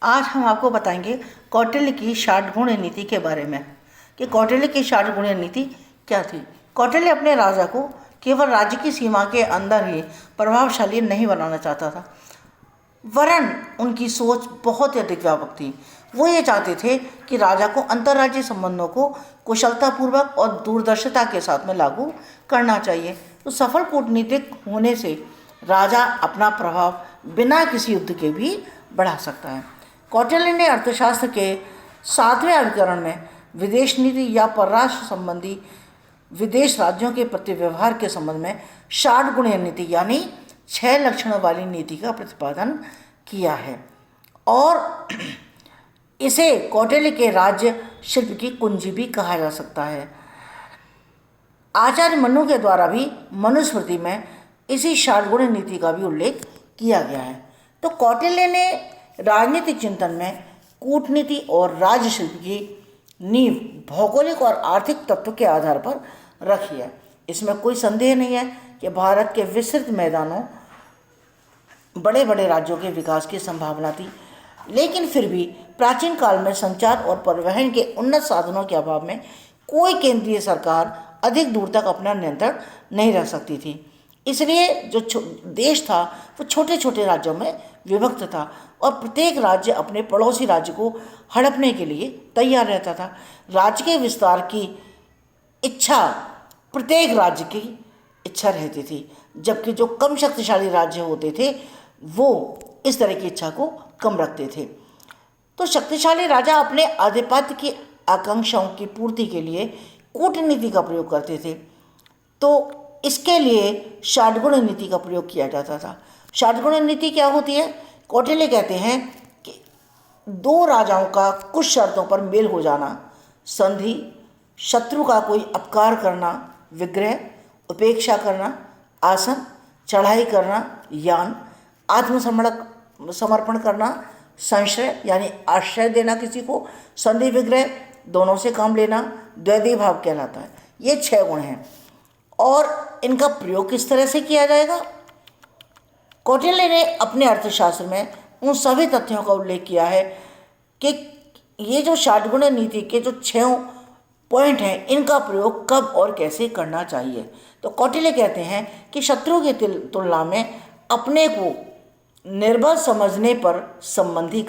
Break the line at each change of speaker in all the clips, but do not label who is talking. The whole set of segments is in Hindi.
आज हम आपको बताएंगे कौटिल्य की 60 गुण नीति के बारे में कि कौटिल्य की 60 गुण नीति क्या थी। कौटिल्य अपने राजा को केवल राज्य की सीमा के अंदर ही प्रभावशाली नहीं बनाना चाहता था, वरन उनकी सोच बहुत ही अधिक व्यापक थी। वो ये चाहते थे कि राजा को अंतर्राज्यीय संबंधों को कुशलतापूर्वक और दूरदर्शिता के साथ में लागू करना चाहिए। तो सफल कूटनीतिक होने से राजा अपना प्रभाव बिना किसी युद्ध के भी बढ़ा सकता है। कौटिल्य ने अर्थशास्त्र के 7वें अधिकरण में विदेश नीति या परराष्ट्र संबंधी विदेश राज्यों के प्रति व्यवहार के संबंध में 60 गुणीय नीति यानी 6 लक्षणों वाली नीति का प्रतिपादन किया है और इसे कौटिल्य के राज्य शिल्प की कुंजी भी कहा जा सकता है। आचार्य मनु के द्वारा भी मनुस्मृति में इसी 60 गुण नीति का भी उल्लेख किया गया है। तो कौटिल्य ने राजनीतिक चिंतन में कूटनीति और राज्य शिल्प की नींव भौगोलिक और आर्थिक तत्व के आधार पर रखी है। इसमें कोई संदेह नहीं है कि भारत के विस्तृत मैदानों बड़े बड़े राज्यों के विकास की संभावना थी, लेकिन फिर भी प्राचीन काल में संचार और परिवहन के उन्नत साधनों के अभाव में कोई केंद्रीय सरकार अधिक दूर तक अपना नियंत्रण नहीं रख सकती थी। इसलिए जो देश था वो छोटे छोटे राज्यों में विभक्त था और प्रत्येक राज्य अपने पड़ोसी राज्य को हड़पने के लिए तैयार रहता था। राज्य के विस्तार की इच्छा प्रत्येक राज्य की इच्छा रहती थी, जबकि जो कम शक्तिशाली राज्य होते थे वो इस तरह की इच्छा को कम रखते थे। तो शक्तिशाली राजा अपने आधिपत्य की आकांक्षाओं की पूर्ति के लिए कूटनीति का प्रयोग करते थे। तो इसके लिए 60 गुण नीति का प्रयोग किया जाता था। 60 गुण नीति क्या होती है? कौटिल्य कहते हैं कि 2 राजाओं का कुछ शर्तों पर मेल हो जाना, संधि, शत्रु का कोई अपकार करना, विग्रह, उपेक्षा करना, आसन, चढ़ाई करना, यान, आत्मसमर्पण करना, संशय यानी आश्रय देना किसी को, संधि, विग्रह, दोनों से काम लेना, द्वैधी भाव कहलाता है। ये 6 गुण हैं और इनका प्रयोग किस तरह से किया जाएगा? कौटिल्य ने अपने अर्थशास्त्र में उन सभी तथ्यों का उल्लेख किया है कि ये जो 60 गुण नीति के जो 6 पॉइंट हैं इनका प्रयोग कब और कैसे करना चाहिए। तो कौटिल्य कहते हैं कि शत्रु की तुलना में अपने को निर्बल समझने पर संधि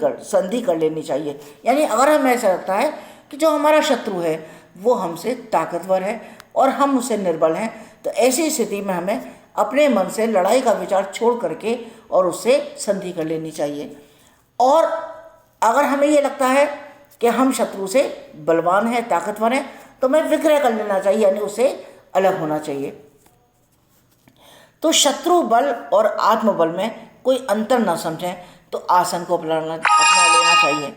कर लेनी चाहिए। यानी अगर हमें ऐसा लगता है कि जो हमारा शत्रु है वो हमसे ताकतवर है और हम उससे निर्बल हैं, तो ऐसी स्थिति में हमें अपने मन से लड़ाई का विचार छोड़ करके और उससे संधि कर लेनी चाहिए। और अगर हमें ये लगता है कि हम शत्रु से बलवान हैं, ताकतवर हैं, तो हमें विग्रह कर लेना चाहिए, यानी उससे अलग होना चाहिए। तो शत्रु बल और आत्मबल में कोई अंतर न समझें तो आसन को अपना लेना चाहिए।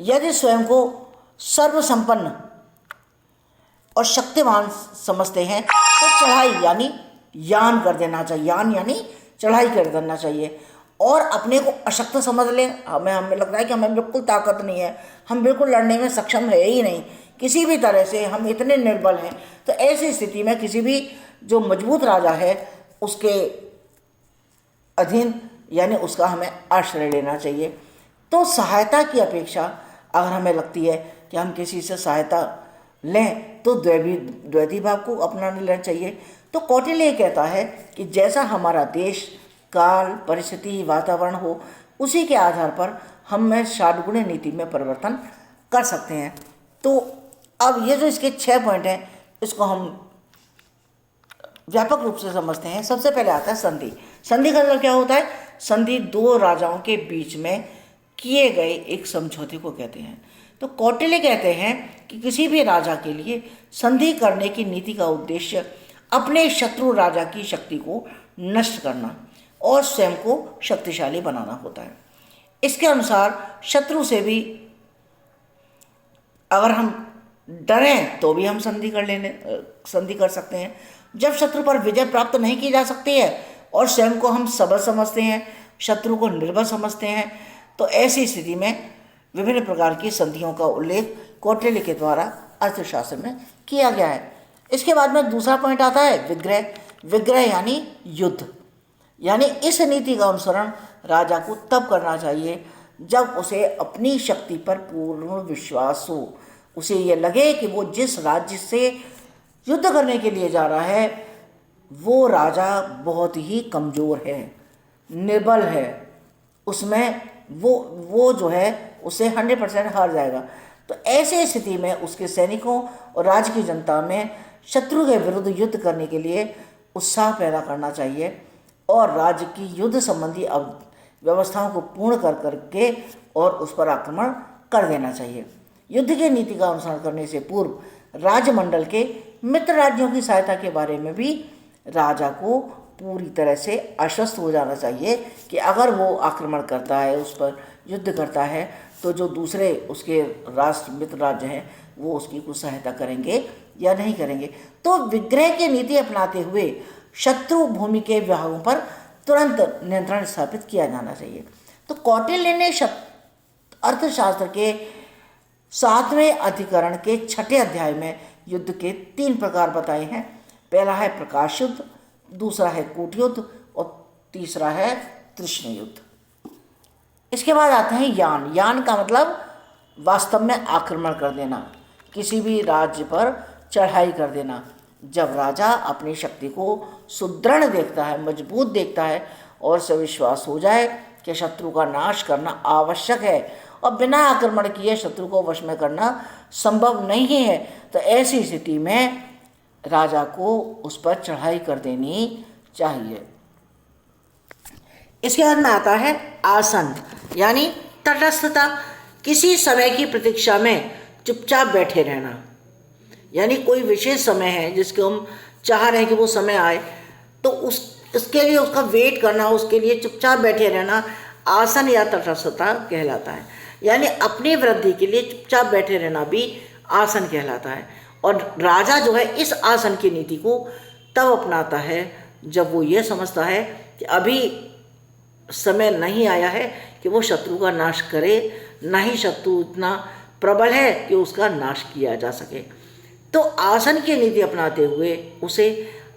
यदि स्वयं को सर्वसंपन्न और शक्तिमान समझते हैं तो चढ़ाई यानी यान कर देना चाहिए। यान यानी चढ़ाई कर देना चाहिए। और अपने को अशक्त समझ लें, हमें लगता है कि हमें बिल्कुल ताकत नहीं है, हम बिल्कुल लड़ने में सक्षम है ही नहीं, किसी भी तरह से हम इतने निर्बल हैं, तो ऐसी स्थिति में किसी भी जो मजबूत राजा है उसके अधीन यानी उसका हमें आश्रय लेना चाहिए। तो सहायता की अपेक्षा अगर हमें लगती है कि हम किसी से सहायता लें तो द्वैधी भाव को अपना लेना चाहिए। तो कौटिल्य कहता है कि जैसा हमारा देश, काल, परिस्थिति, वातावरण हो, उसी के आधार पर हम 60 गुण नीति में परिवर्तन कर सकते हैं। तो अब ये जो इसके 6 पॉइंट हैं इसको हम व्यापक रूप से समझते हैं। सबसे पहले आता है संधि। संधि का मतलब क्या होता है? संधि 2 राजाओं के बीच में किए गए एक समझौते को कहते हैं। तो कौटिल्य कहते हैं कि किसी भी राजा के लिए संधि करने की नीति का उद्देश्य अपने शत्रु राजा की शक्ति को नष्ट करना और स्वयं को शक्तिशाली बनाना होता है। इसके अनुसार शत्रु से भी अगर हम डरें तो भी हम संधि कर सकते हैं। जब शत्रु पर विजय प्राप्त नहीं की जा सकती है और स्वयं को हम सबल समझते हैं, शत्रु को निर्बल समझते हैं, तो ऐसी स्थिति में विभिन्न प्रकार की संधियों का उल्लेख कौटिल्य के द्वारा अर्थशास्त्र में किया गया है। इसके बाद में दूसरा पॉइंट आता है विग्रह। विग्रह यानी युद्ध, यानी इस नीति का अनुसरण राजा को तब करना चाहिए जब उसे अपनी शक्ति पर पूर्ण विश्वास हो, उसे ये लगे कि वो जिस राज्य से युद्ध करने के लिए जा रहा है वो राजा बहुत ही कमज़ोर है, निर्बल है, उसमें वो जो है उससे 100% हार जाएगा। तो ऐसे स्थिति में उसके सैनिकों और राज्य की जनता में शत्रु के विरुद्ध युद्ध करने के लिए उत्साह पैदा करना चाहिए और राज्य की युद्ध संबंधी व्यवस्थाओं को पूर्ण कर करके और उस पर आक्रमण कर देना चाहिए। युद्ध की नीति का अनुसरण करने से पूर्व राजमंडल के मित्र राज्यों की सहायता के बारे में भी राजा को पूरी तरह से आश्वस्त हो जाना चाहिए कि अगर वो आक्रमण करता है, उस पर युद्ध करता है, तो जो दूसरे उसके राष्ट्र मित्र राज्य हैं वो उसकी कुछ सहायता करेंगे या नहीं करेंगे। तो विग्रह की नीति अपनाते हुए शत्रु भूमि के विभागों पर तुरंत नियंत्रण स्थापित किया जाना चाहिए। तो कौटिल्य ने अर्थशास्त्र के 7वें अधिकरण के 6ठे अध्याय में युद्ध के 3 प्रकार बताए हैं। पहला है प्रकाश युद्ध, दूसरा है कूट युद्ध और तीसरा है तृष्ण युद्ध। इसके बाद आते हैं यान। यान का मतलब वास्तव में आक्रमण कर देना, किसी भी राज्य पर चढ़ाई कर देना। जब राजा अपनी शक्ति को सुदृढ़ देखता है, मजबूत देखता है और से विश्वास हो जाए कि शत्रु का नाश करना आवश्यक है और बिना आक्रमण किए शत्रु को वश में करना संभव नहीं है, तो ऐसी स्थिति में राजा को उस पर चढ़ाई कर देनी चाहिए। इसके बाद में आता है आसन यानी तटस्थता, किसी समय की प्रतीक्षा में चुपचाप बैठे रहना। यानी कोई विशेष समय है जिसको हम चाह रहे हैं कि वो समय आए, तो उसके लिए उसका वेट करना, उसके लिए चुपचाप बैठे रहना आसन या तटस्थता कहलाता है। यानी अपनी वृद्धि के लिए चुपचाप बैठे रहना भी आसन कहलाता है। और राजा जो है इस आसन की नीति को तब अपनाता है जब वो ये समझता है कि अभी समय नहीं आया है कि वो शत्रु का नाश करे, ना ही शत्रु इतना प्रबल है कि उसका नाश किया जा सके। तो आसन की नीति अपनाते हुए उसे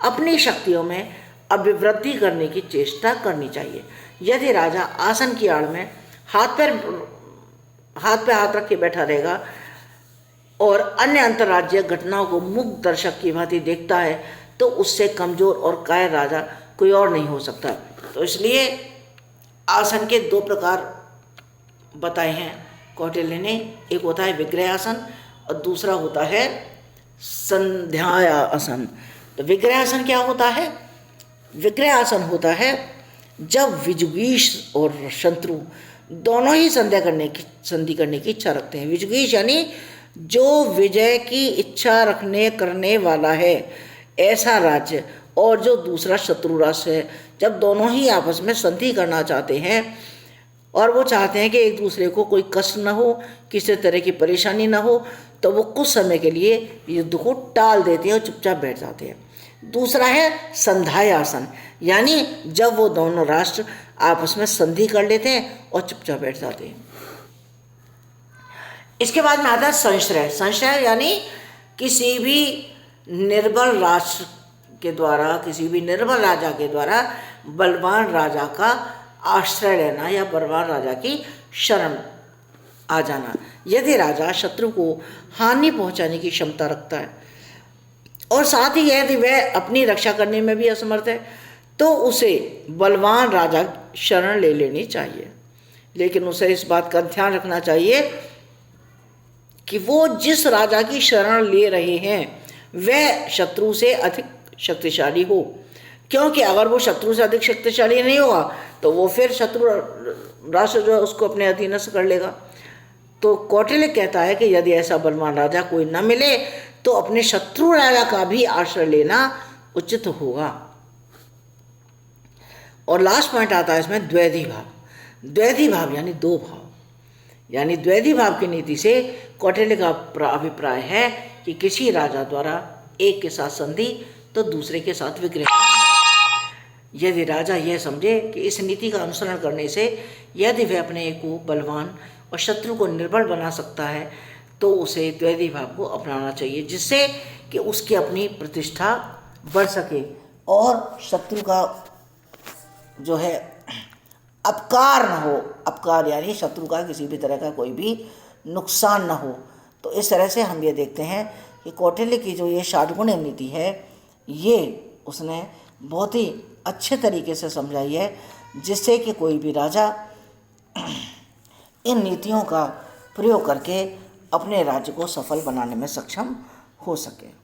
अपनी शक्तियों में अभिवृद्धि करने की चेष्टा करनी चाहिए। यदि राजा आसन की आड़ में हाथ पे हाथ रख के बैठा रहेगा और अन्य अंतर्राज्यीय घटनाओं को मुक्त दर्शक की भांति देखता है, तो उससे कमज़ोर और कायर राजा कोई और नहीं हो सकता। तो इसलिए आसन के 2 प्रकार बताए हैं कौटिल्य ने। एक होता है विग्रह आसन और दूसरा होता है संध्या आसन। तो विग्रह आसन क्या होता है? विग्रह आसन होता है जब विजुगीष और शत्रु दोनों ही संधि करने की इच्छा रखते हैं। विजुगीष यानी जो विजय की इच्छा करने वाला है ऐसा राज्य, और जो दूसरा शत्रु राष्ट्र है, जब दोनों ही आपस में संधि करना चाहते हैं और वो चाहते हैं कि एक दूसरे को कोई कष्ट न हो, किसी तरह की परेशानी न हो, तो वो कुछ समय के लिए युद्ध को टाल देते हैं और चुपचाप बैठ जाते हैं। दूसरा है संध्या आसन, यानी जब वो दोनों राष्ट्र आपस में संधि कर लेते हैं और चुपचाप बैठ जाते हैं। इसके बाद में आता है संश्रय। संश्रय यानी किसी भी निर्बल राष्ट्र के द्वारा, किसी भी निर्बल राजा के द्वारा बलवान राजा का आश्रय लेना या बलवान राजा की शरण आ जाना। यदि राजा शत्रु को हानि पहुंचाने की क्षमता रखता है और साथ ही यदि वह अपनी रक्षा करने में भी असमर्थ है, तो उसे बलवान राजा शरण ले लेनी चाहिए। लेकिन उसे इस बात का ध्यान रखना चाहिए कि वो जिस राजा की शरण ले रहे हैं वह शत्रु से अधिक शक्तिशाली हो, क्योंकि अगर वो शत्रु से अधिक शक्तिशाली नहीं होगा तो वो फिर शत्रु राष्ट्र जो है उसको अपने अधीनस्थ कर लेगा। तो कौटिल्य कहता है कि यदि ऐसा बलवान राजा कोई न मिले तो अपने शत्रु राजा का भी आश्रय लेना उचित होगा। और लास्ट पॉइंट आता है इसमें द्वैधी भाव। द्वैधी भाव यानी 2 भाव, यानी द्वैधी भाव की नीति से कौटिल्य का अभिप्राय है कि किसी राजा द्वारा एक के साथ संधि तो दूसरे के साथ विग्रह। यदि राजा यह समझे कि इस नीति का अनुसरण करने से यदि वह अपने को बलवान और शत्रु को निर्बल बना सकता है, तो उसे द्वैधी भाव को अपनाना चाहिए, जिससे कि उसकी अपनी प्रतिष्ठा बढ़ सके और शत्रु का जो है अपकार न हो, अपकार यानी शत्रु का किसी भी तरह का कोई भी नुकसान न हो। तो इस तरह से हम ये देखते हैं कि कौटिल्य की जो ये 60 गुण नीति है, ये उसने बहुत ही अच्छे तरीके से समझाई है, जिससे कि कोई भी राजा इन नीतियों का प्रयोग करके अपने राज्य को सफल बनाने में सक्षम हो सके।